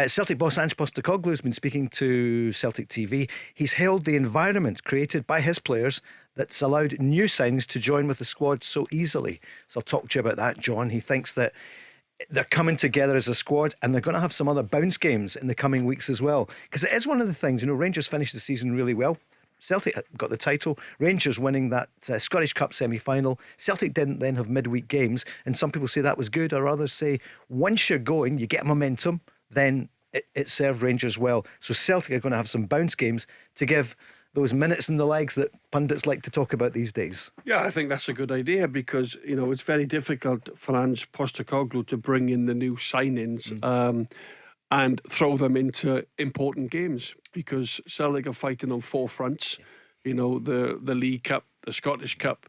Celtic boss Ange Postecoglou has been speaking to Celtic TV. He's hailed the environment created by his players that's allowed new signings to join with the squad so easily. So I'll talk to you about that, John. He thinks that they're coming together as a squad and they're going to have some other bounce games in the coming weeks as well. Because it is one of the things, Rangers finished the season really well. Celtic got the title, Rangers winning that Scottish Cup semi-final. Celtic didn't then have midweek games, and some people say that was good, or others say once you're going, you get momentum, then it served Rangers well. So Celtic are going to have some bounce games to give those minutes in the legs that pundits like to talk about these days. Yeah, I think that's a good idea because, it's very difficult for Ange Postecoglou to bring in the new signings and throw them into important games because Celtic are fighting on four fronts. The League Cup, the Scottish Cup,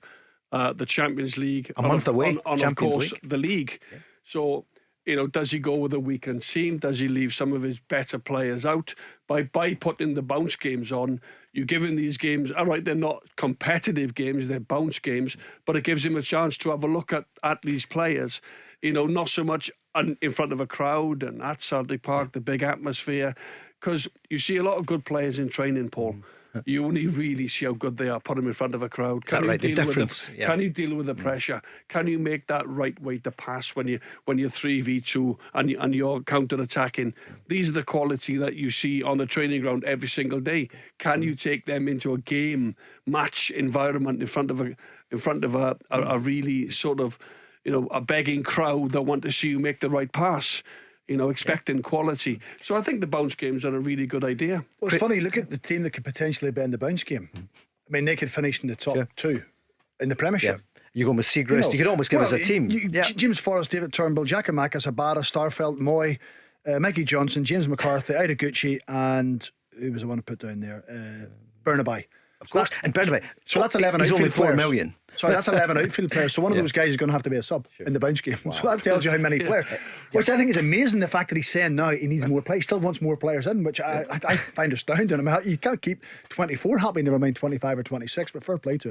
the Champions League. A month away, and of course, the League. Yeah. So, does he go with a weakened team? Does he leave some of his better players out? By putting the bounce games on, you're giving these games, all right, they're not competitive games, they're bounce games, but it gives him a chance to have a look at these players. Not so much in front of a crowd and at Celtic Park, the big atmosphere, because you see a lot of good players in training, Paul. You only really see how good they are. Put them in front of a crowd. Can you deal with the pressure? Can you make that right way to pass when you're 3v2 and you're counter attacking? These are the quality that you see on the training ground every single day. Can you take them into a game match environment in front of a really sort of a begging crowd that want to see you make the right pass? Expecting quality. So I think the bounce games are a really good idea. Well, it's funny, look at the team that could potentially be in the bounce game. I mean, they could finish in the top two in the Premiership. Yeah. You're going with Seagrass. You could almost give us a team. James Forrest, David Turnbull, Giacomakis, Abada, Starfelt, Moy, Mikey Johnson, James McCarthy, Ida Gucci, and who was the one I put down there? Burnaby. Of course. And Burnaby. So that's 11 he's outfield only 4 players. million. Sorry, that's 11 outfield players. So one of those guys is going to have to be a sub in the bounce game. Wow. So that tells you how many players. Which I think is amazing, the fact that he's saying now he needs more players. He still wants more players in, which I find astounding. I mean, you can't keep 24 happy, never mind 25 or 26, but fair play to him.